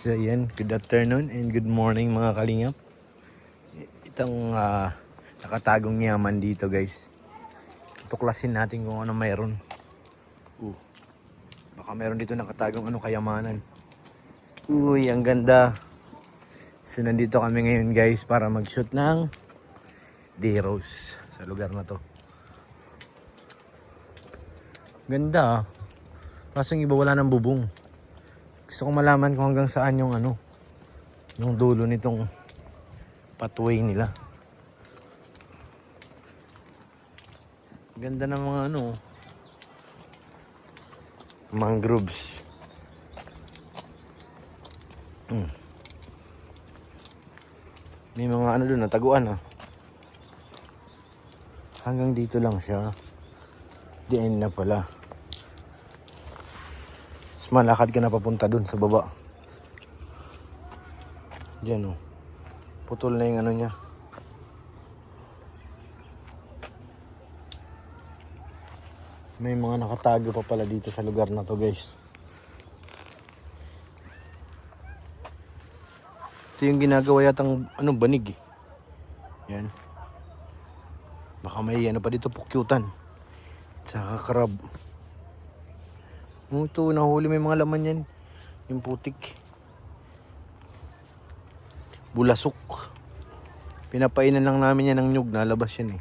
So yan, good afternoon and good morning mga kalingap. Itong nakatagong yaman dito guys. Tuklasin natin kung ano mayroon. Baka meron dito nakatagong kayamanan. Uy, ang ganda. So nandito kami ngayon guys para mag-shoot ng day rose sa lugar na to. Ganda. Kaso yung iba wala ng bubong. Gusto ko malaman kung hanggang saan yung yung dulo nitong pathway nila. Ganda ng mga mangroves. May mga doon taguan Hanggang dito lang siya. The end na pala. Malakad ka na papunta dun sa baba. Diyan putol na yung niya. May mga nakatago pa pala dito sa lugar na to guys. Ito yung ginagawa yatang banig Yan. Baka may pa dito pukyutan. Tsaka crab. Ito, nahuli may mga laman yan. Yung putik. Bulasok. Pinapainan lang namin yan ng nyug. Nalabas yan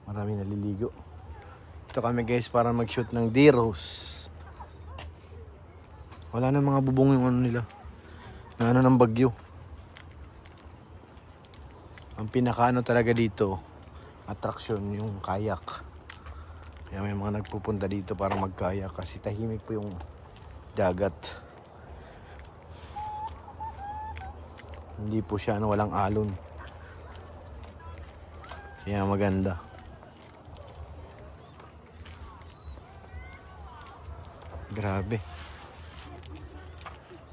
Marami naliligo. Ito kami guys para mag-shoot ng day rose. Wala na mga bubong yung nila. Na ng bagyo. Ang pinaka talaga dito, attraction yung kayak. Kaya may mga nagpupunta dito para magkayak kasi tahimik po yung dagat. Hindi po siya walang alon. Kaya maganda. Grabe.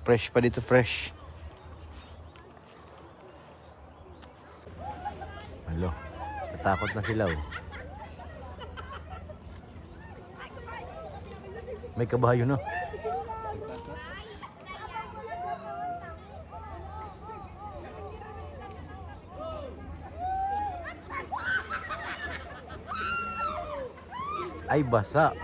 Fresh pa dito, fresh. Hello. Natakot na sila May kabayo na. Ay, basa.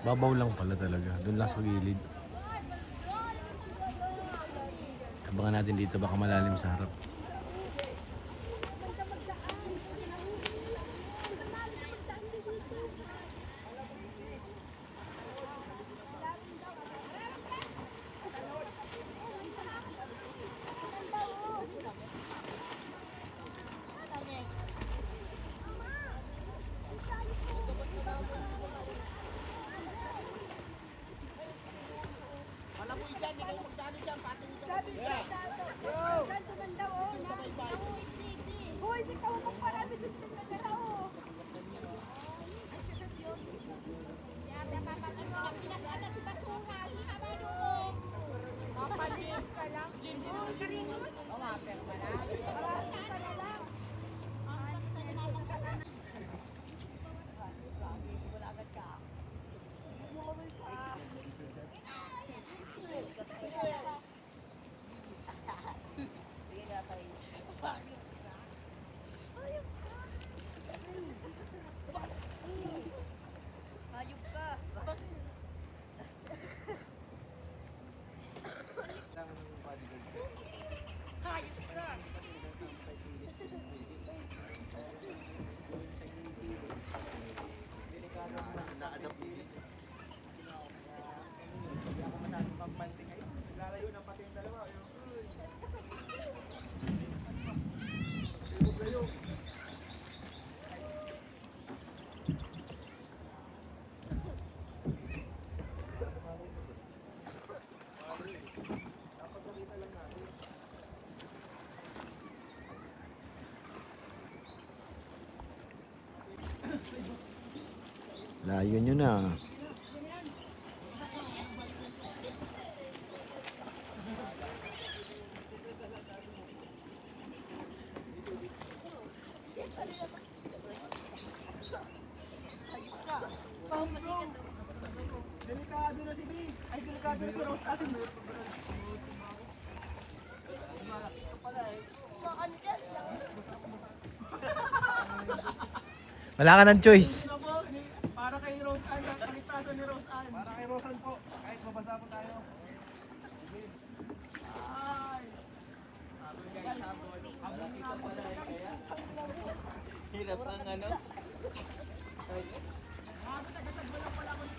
Babaw lang pala talaga. Doon lang sa gilid. Abangan natin dito. Baka malalim sa harap. Layo nyo na. Delikado na si B. Ay, delikado na si Rose atin. Wala ka ng choice. Para kay Rose Ann, kaligtasan ni Rose Ann. Para kay Rose Ann po, kahit mabasa po tayo. Ay! Habol guys, habol. Habol dito pala eh, kaya. Hirap ng ano? Tagasagbo lang pala ako ni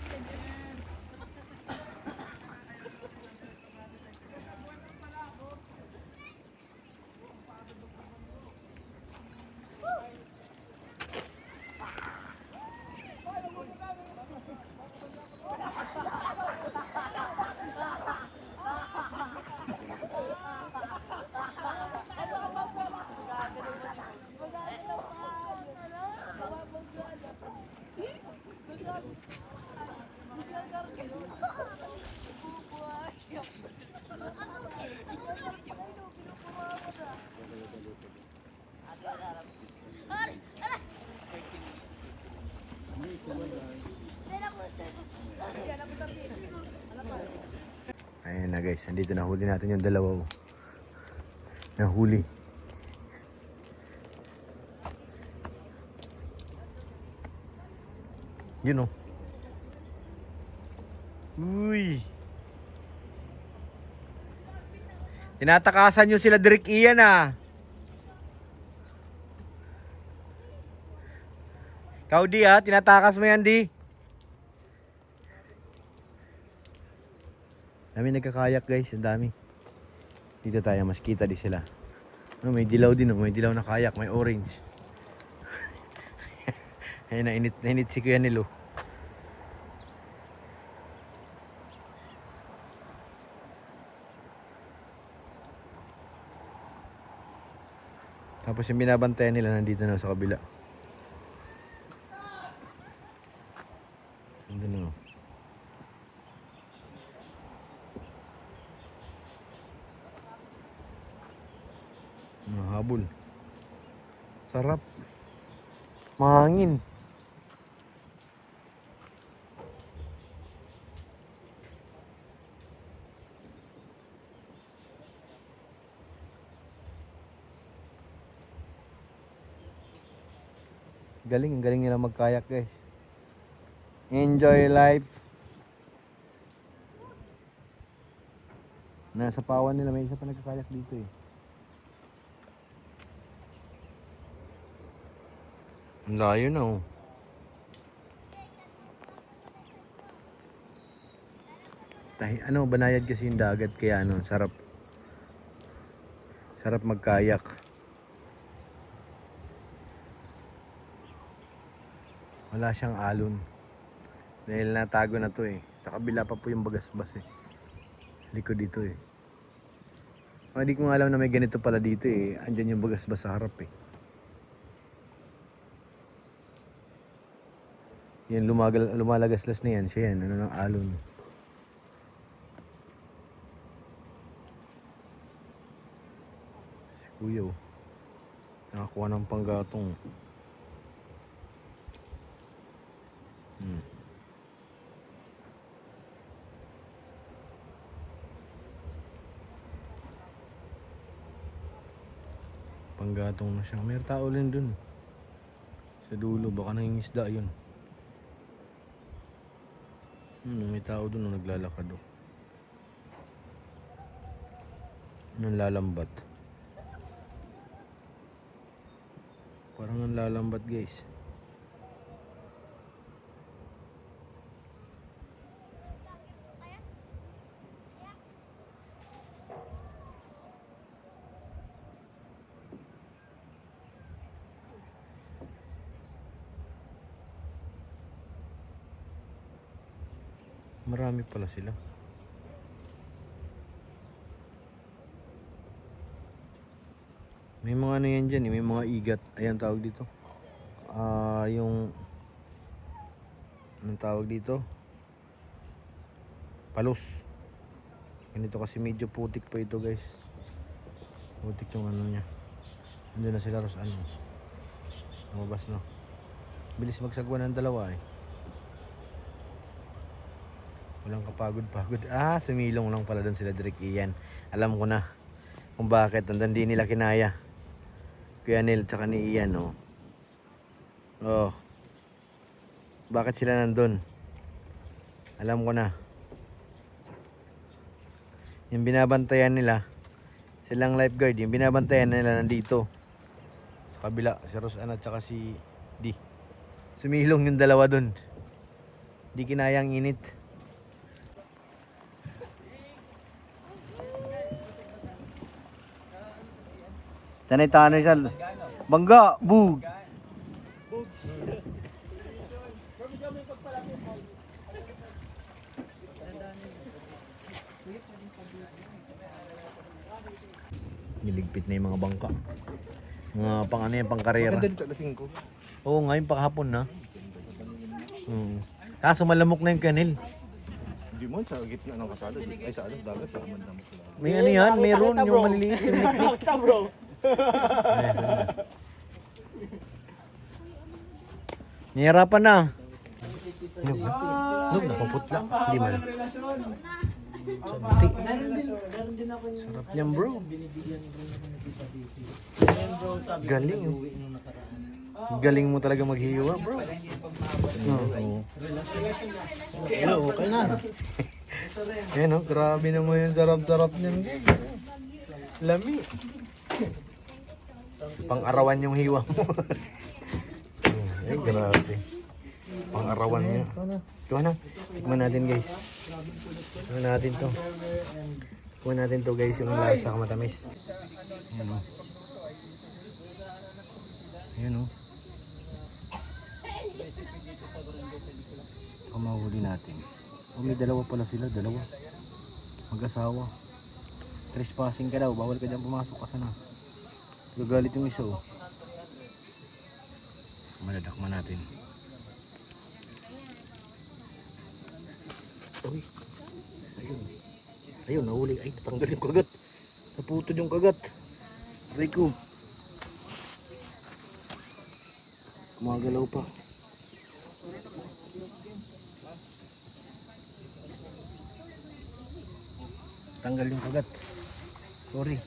Yes! Ayan na guys, andito nahuli natin yung dalawa. Oh. Nahuli. Yun oh. Uy. Tinatakasan nyo sila Derek Ian ah. Ikaw di ah, tinatakas mo yan di. Dami nagkakayak guys, ang dami. Dito tayo, mas kita di sila. Oh, may dilaw din, oh. May dilaw na kayak, may orange. Ayun, nainit si Kuya Nilo. Tapos yung binabantayan nila nandito na sa kabila. Nandun na. Mahabol. Sarap. Mahangin. Ang galing nila magkayak guys. Enjoy life. Nasa pawan nila, may isa pa nagkakayak dito eh. Ang layo na oh. Ano, banayad kasi yung dagat kaya ano, sarap. Sarap magkayak. Wala siyang alon. Dahil natago na to eh. Sa kabila pa po yung bagasbas eh. Likod dito eh. Hindi ko alam na may ganito pala dito eh. Andyan yung bagasbas sa harap eh. Yan, lumalagaslas na yan. Siya yan, ano ng alon. Si Kuya oh. Nakakuha ng panggatong. Panggatong na siya. May tao rin dun. Sa dulo, baka nangingisda yun. May tao dun na naglalakad oh. Nang lalambat. Parang ang lalambat guys. Marami pala sila. May mga ano yan dyan eh, may mga igat. Ayan tawag dito. Yung anong tawag dito? Palos. Ganito kasi medyo putik pa ito guys. Putik yung ano niya. Andun na sila Ros ano. Lumabas no. Bilis magsagwa ng dalawa eh. Walang kapagod-pagod. Sumilong lang pala doon sila Direk Ian. Alam ko na kung bakit. Nandan di nila kinaya. Kuya Neil tsaka ni Ian oh. Oh. Bakit sila nandun? Alam ko na. Yung binabantayan nila, silang lifeguard, yung binabantayan nila nandito. Sa kabila, si Rosana at saka si D. Sumilong yung dalawa dun. Di kinayang init. Sanay tayo isa. Bangga, bug. Niligpit na yung mga bangka. Mga pang ano yan, pang karera. Maganda dito, lasing ko. Oo, ngayon pakahapon na. Kaso malamok na yung kanil. Hindi mo, sa gitna ng kasada. Ay, sa dagat, damot sila. May ano yan, mayroon yung maliliit yung likpit. bro. Nihirapan na. Nung napaputla. Hindi man. Santi. Meron din ako yung Sarap niyan bro. binibigyan bro naman ng Tita Daisy. Bro, sabi Galing, ko, oh. uwi nung nakaraan. Galing mo talaga maghiwa bro. Oo. Hello, okay na. Yan oh, grabe naman yung sarap-sarap niyan guys. Lami. Pang-arawan yung hiwa mo. Ay, grabe. Pang-arawan niya. Ito na. Tikman natin guys. Tikman natin to. Tikman natin to guys yung lasa matamis. Ayan o. Ayan o. Kamahuli natin. May dalawa pala sila. Dalawa. Mag-asawa. Trespassing ka daw. Bawal ka dyan pumasok kasi na. Gagalit yung isa o. Madadakman natin. Uy. Ayun. Ayun, nahuli. Ay, natanggal yung kagat. Naputod yung kagat. Rico. Kumagalaw pa. Tanggal yung kagat. Sorry.